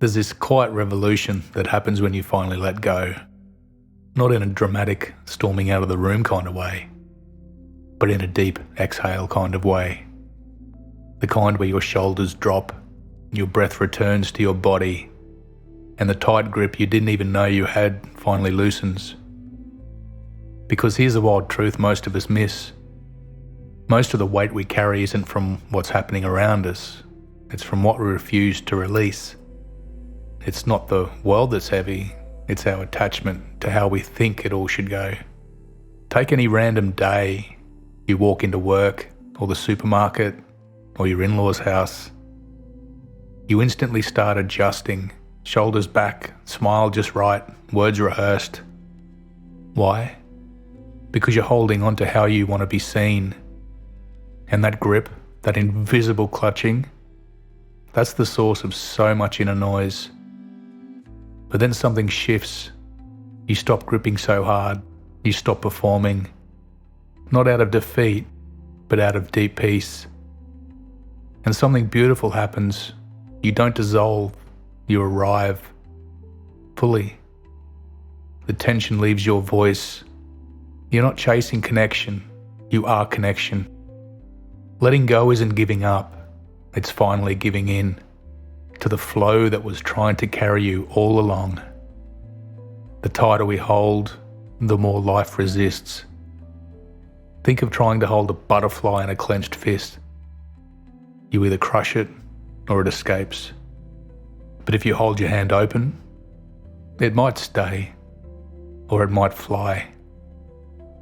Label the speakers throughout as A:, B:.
A: There's this quiet revolution that happens when you finally let go. Not in a dramatic, storming out of the room kind of way, but in a deep exhale kind of way. The kind where your shoulders drop, your breath returns to your body, and the tight grip you didn't even know you had finally loosens. Because here's the wild truth most of us miss. Most of the weight we carry isn't from what's happening around us, it's from what we refuse to release. It's not the world that's heavy, it's our attachment to how we think it all should go. Take any random day, you walk into work or the supermarket or your in-laws' house. You instantly start adjusting, shoulders back, smile just right, words rehearsed. Why? Because you're holding on to how you want to be seen. And that grip, that invisible clutching, that's the source of so much inner noise. But then something shifts. You stop gripping so hard. You stop performing. Not out of defeat, but out of deep peace. And something beautiful happens. You don't dissolve. You arrive. Fully. The tension leaves your voice. You're not chasing connection. You are connection. Letting go isn't giving up. It's finally giving in to the flow that was trying to carry you all along. The tighter we hold, the more life resists. Think of trying to hold a butterfly in a clenched fist. You either crush it or it escapes. But if you hold your hand open, it might stay or it might fly.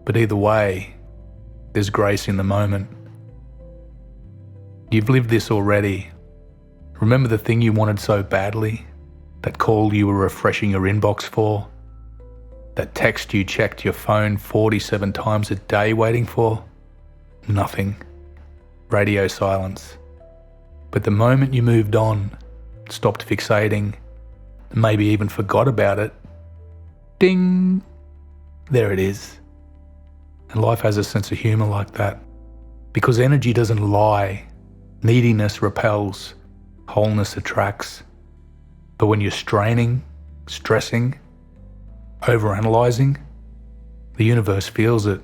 A: But either way, there's grace in the moment. You've lived this already. Remember the thing you wanted so badly? That call you were refreshing your inbox for? That text you checked your phone 47 times a day waiting for? Nothing. Radio silence. But the moment you moved on, stopped fixating, maybe even forgot about it, ding! There it is. And life has a sense of humour like that. Because energy doesn't lie. Neediness repels. Wholeness attracts. But when you're straining, stressing, overanalyzing, the universe feels it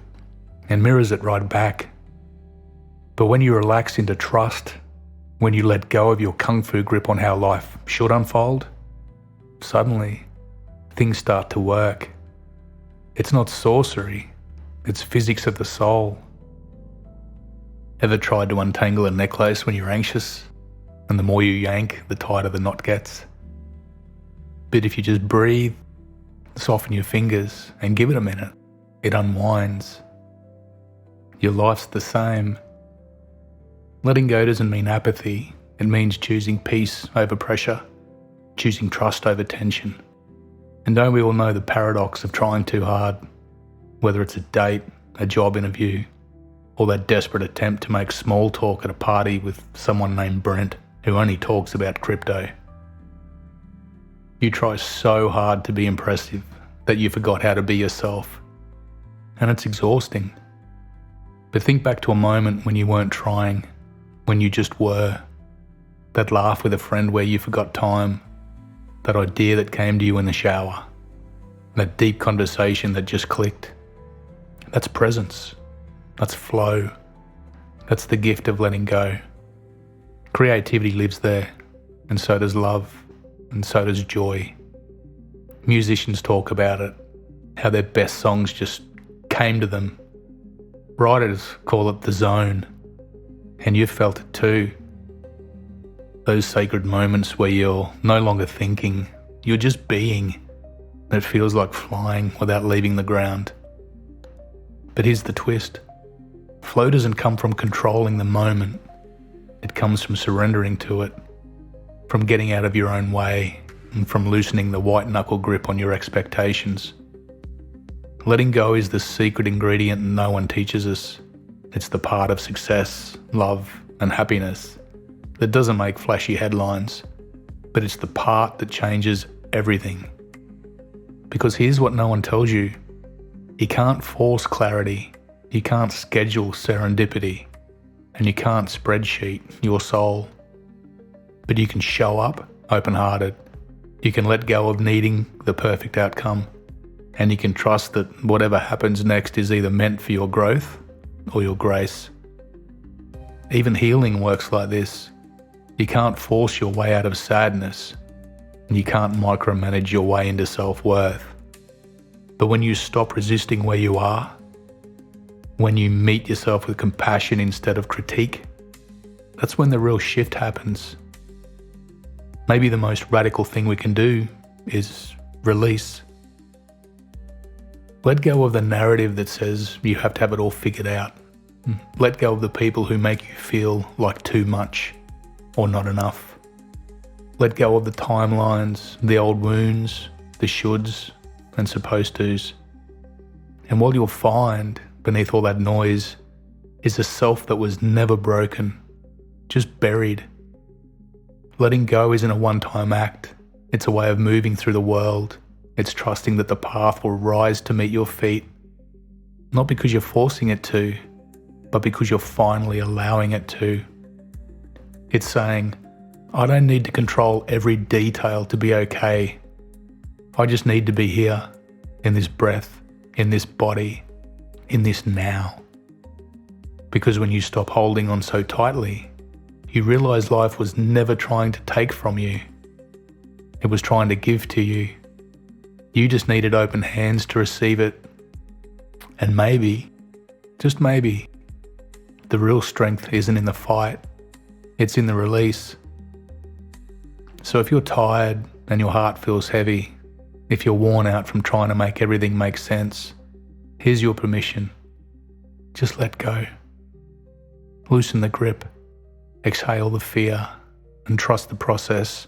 A: and mirrors it right back. But when you relax into trust, when you let go of your kung fu grip on how life should unfold, suddenly things start to work. It's not sorcery, it's physics of the soul. Ever tried to untangle a necklace when you're anxious? And the more you yank, the tighter the knot gets. But if you just breathe, soften your fingers and give it a minute, it unwinds. Your life's the same. Letting go doesn't mean apathy. It means choosing peace over pressure, choosing trust over tension. And don't we all know the paradox of trying too hard? Whether it's a date, a job interview, or that desperate attempt to make small talk at a party with someone named Brent who only talks about crypto. You try so hard to be impressive that you forgot how to be yourself. And it's exhausting. But think back to a moment when you weren't trying, when you just were. That laugh with a friend where you forgot time. That idea that came to you in the shower. That deep conversation that just clicked. That's presence. That's flow. That's the gift of letting go. Creativity lives there, and so does love, and so does joy. Musicians talk about it, how their best songs just came to them. Writers call it the zone, and you've felt it too. Those sacred moments where you're no longer thinking, you're just being. It feels like flying without leaving the ground. But here's the twist. Flow doesn't come from controlling the moment. It comes from surrendering to it, from getting out of your own way, and from loosening the white knuckle grip on your expectations. Letting go is the secret ingredient no one teaches us. It's the part of success, love, and happiness that doesn't make flashy headlines, but it's the part that changes everything. Because here's what no one tells you. You can't force clarity. You can't schedule serendipity. And you can't spreadsheet your soul. But you can show up open-hearted, You can let go of needing the perfect outcome, and you can trust that whatever happens next is either meant for your growth or your grace. Even healing works like this. You can't force your way out of sadness, and you can't micromanage your way into self-worth. But when you stop resisting where you are, when you meet yourself with compassion instead of critique, that's when the real shift happens. Maybe the most radical thing we can do is release. Let go of the narrative that says you have to have it all figured out. Let go of the people who make you feel like too much or not enough. Let go of the timelines, the old wounds, the shoulds and supposed tos. And what you'll find beneath all that noise is a self that was never broken, just buried. Letting go isn't a one-time act. It's a way of moving through the world. It's trusting that the path will rise to meet your feet, not because you're forcing it to, but because you're finally allowing it to. It's saying, I don't need to control every detail to be okay. I just need to be here, in this breath, in this body, in this now. Because when you stop holding on so tightly, you realize life was never trying to take from you. It was trying to give to you. You just needed open hands to receive it. And maybe, just maybe, the real strength isn't in the fight, it's in the release. So if you're tired and your heart feels heavy, if you're worn out from trying to make everything make sense, here's your permission. Just let go. Loosen the grip. Exhale the fear and trust the process.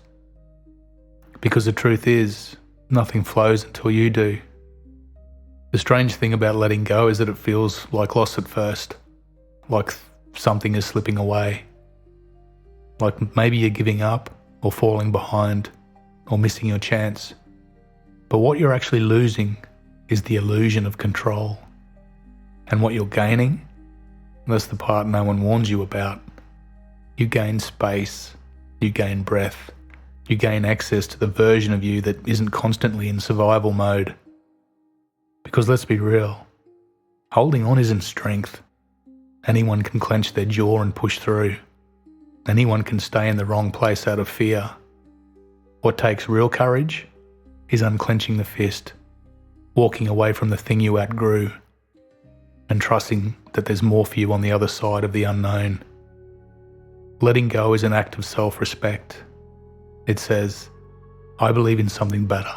A: Because the truth is, nothing flows until you do. The strange thing about letting go is that it feels like loss at first, like something is slipping away, like maybe you're giving up or falling behind or missing your chance. But what you're actually losing is the illusion of control. And what you're gaining, that's the part no one warns you about. You gain space, you gain breath, you gain access to the version of you that isn't constantly in survival mode. Because let's be real, holding on isn't strength. Anyone can clench their jaw and push through. Anyone can stay in the wrong place out of fear. What takes real courage is unclenching the fist, walking away from the thing you outgrew, and trusting that there's more for you on the other side of the unknown. Letting go is an act of self-respect. It says, I believe in something better,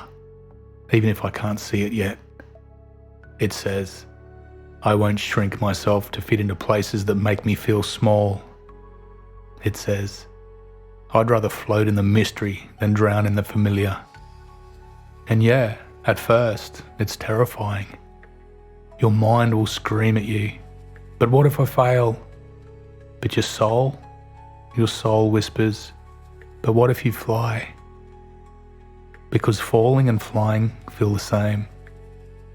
A: even if I can't see it yet. It says, I won't shrink myself to fit into places that make me feel small. It says, I'd rather float in the mystery than drown in the familiar. And yeah, at first, it's terrifying. Your mind will scream at you, but what if I fail? But your soul whispers, but what if you fly? Because falling and flying feel the same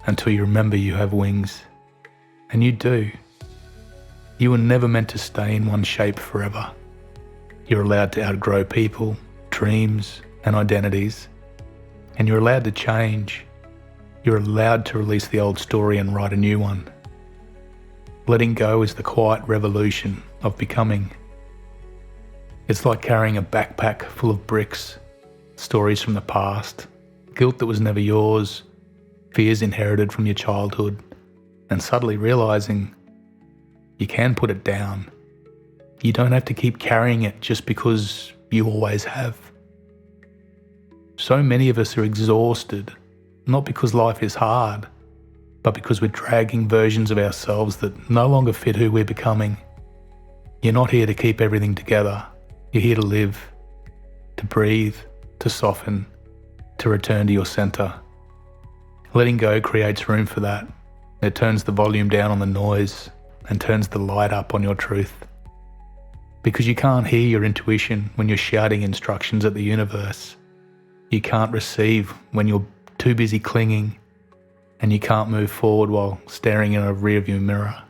A: until you remember you have wings. And you do. You were never meant to stay in one shape forever. You're allowed to outgrow people, dreams, and identities. And you're allowed to change. You're allowed to release the old story and write a new one. Letting go is the quiet revolution of becoming. It's like carrying a backpack full of bricks, stories from the past, guilt that was never yours, fears inherited from your childhood, and suddenly realizing you can put it down. You don't have to keep carrying it just because you always have. So many of us are exhausted, not because life is hard, but because we're dragging versions of ourselves that no longer fit who we're becoming. You're not here to keep everything together. You're here to live, to breathe, to soften, to return to your center. Letting go creates room for that. It turns the volume down on the noise and turns the light up on your truth. Because you can't hear your intuition when you're shouting instructions at the universe. You can't receive when you're too busy clinging, and you can't move forward while staring in a rearview mirror.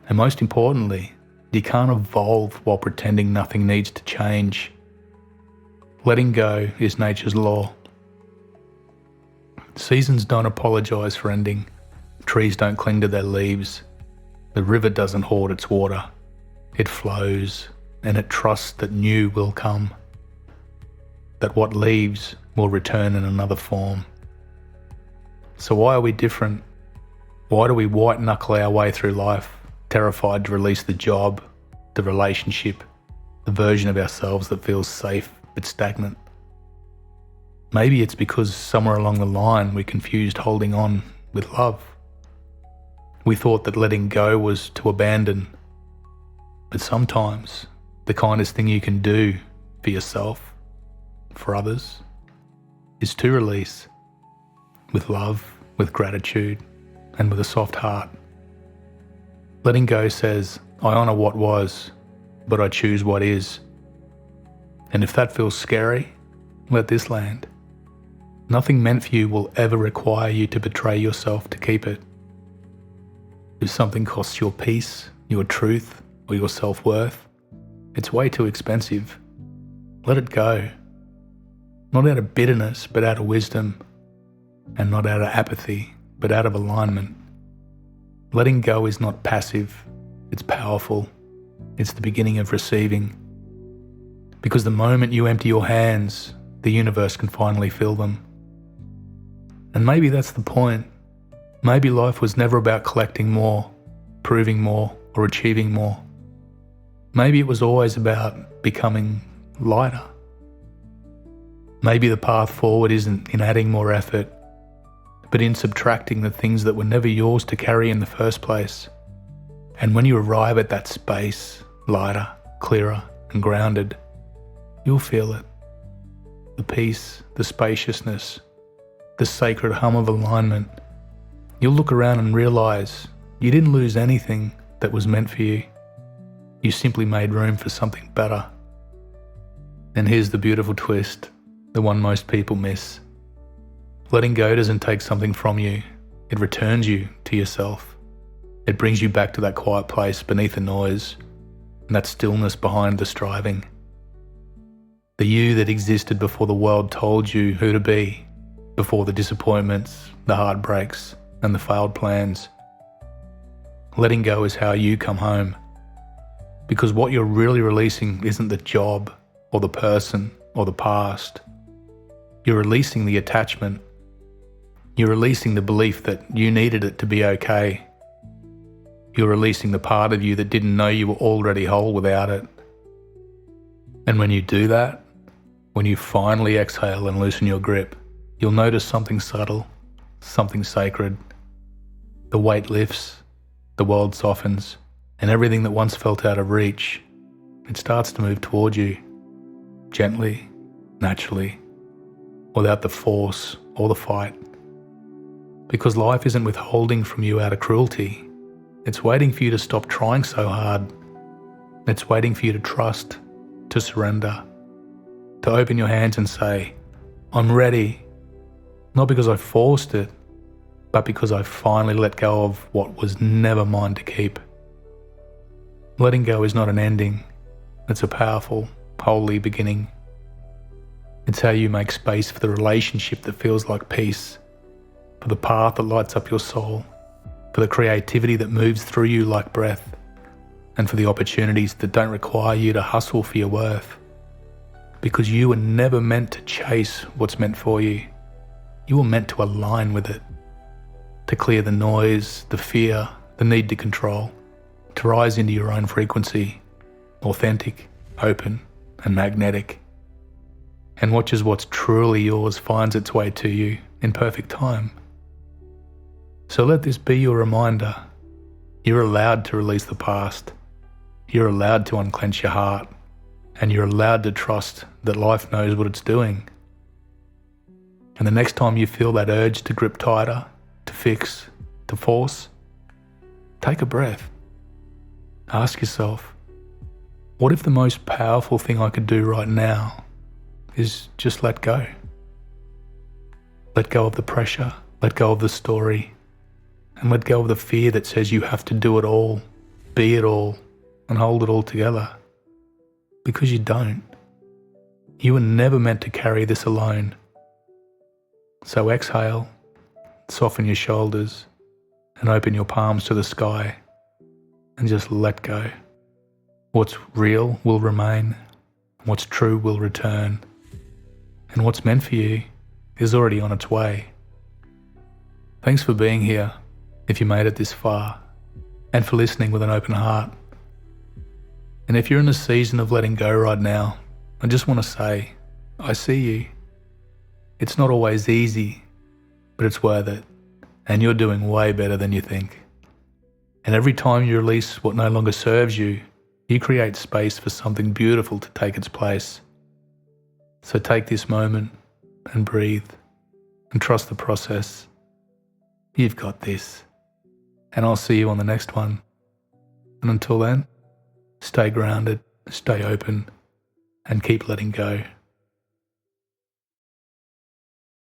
A: And most importantly, you can't evolve while pretending nothing needs to change. Letting go is nature's law. Seasons don't apologise for ending. Trees don't cling to their leaves. The river doesn't hoard its water. It flows, and it trusts that new will come. That what leaves will return in another form. So why are we different? Why do we white-knuckle our way through life, terrified to release the job, the relationship, the version of ourselves that feels safe but stagnant? Maybe it's because somewhere along the line we confused holding on with love. We thought that letting go was to abandon. But sometimes the kindest thing you can do for yourself, for others, is to release with love, with gratitude, and with a soft heart. Letting go says, I honour what was, but I choose what is. And if that feels scary, let this land. Nothing meant for you will ever require you to betray yourself to keep it. If something costs your peace, your truth, or your self-worth, it's way too expensive. Let it go. Not out of bitterness, but out of wisdom. And not out of apathy, but out of alignment. Letting go is not passive, it's powerful. It's the beginning of receiving. Because the moment you empty your hands, the universe can finally fill them. And maybe that's the point. Maybe life was never about collecting more, proving more, or achieving more. Maybe it was always about becoming lighter. Maybe the path forward isn't in adding more effort, but in subtracting the things that were never yours to carry in the first place. And when you arrive at that space, lighter, clearer, and grounded, you'll feel it. The peace, the spaciousness, the sacred hum of alignment. You'll look around and realise you didn't lose anything that was meant for you. You simply made room for something better. And here's the beautiful twist, the one most people miss. Letting go doesn't take something from you. It returns you to yourself. It brings you back to that quiet place beneath the noise and that stillness behind the striving. The you that existed before the world told you who to be, before the disappointments, the heartbreaks, and the failed plans. Letting go is how you come home. Because what you're really releasing isn't the job, or the person, or the past. You're releasing the attachment. You're releasing the belief that you needed it to be okay. You're releasing the part of you that didn't know you were already whole without it. And when you do that, when you finally exhale and loosen your grip, you'll notice something subtle, something sacred. The weight lifts, the world softens, and everything that once felt out of reach, it starts to move toward you, gently, naturally, without the force or the fight. Because life isn't withholding from you out of cruelty. It's waiting for you to stop trying so hard. It's waiting for you to trust, to surrender, to open your hands and say, I'm ready. Not because I forced it, but because I finally let go of what was never mine to keep. Letting go is not an ending. It's a powerful, holy beginning. It's how you make space for the relationship that feels like peace, for the path that lights up your soul, for the creativity that moves through you like breath, and for the opportunities that don't require you to hustle for your worth. Because you were never meant to chase what's meant for you. You were meant to align with it, to clear the noise, the fear, the need to control, to rise into your own frequency, authentic, open, and magnetic. And watch as what's truly yours finds its way to you in perfect time. So let this be your reminder. You're allowed to release the past. You're allowed to unclench your heart. And you're allowed to trust that life knows what it's doing. And the next time you feel that urge to grip tighter, to fix, to force, take a breath. Ask yourself, what if the most powerful thing I could do right now is just let go? Let go of the pressure, let go of the story, and let go of the fear that says you have to do it all, be it all, and hold it all together. Because you don't. You were never meant to carry this alone. So exhale, soften your shoulders, and open your palms to the sky, and just let go. What's real will remain, what's true will return, and what's meant for you is already on its way. Thanks for being here, if you made it this far, and for listening with an open heart. And if you're in a season of letting go right now, I just want to say, I see you. It's not always easy, but it's worth it, and you're doing way better than you think. And every time you release what no longer serves you, you create space for something beautiful to take its place. So take this moment and breathe and trust the process. You've got this. And I'll see you on the next one. And until then, stay grounded, stay open, and keep letting go.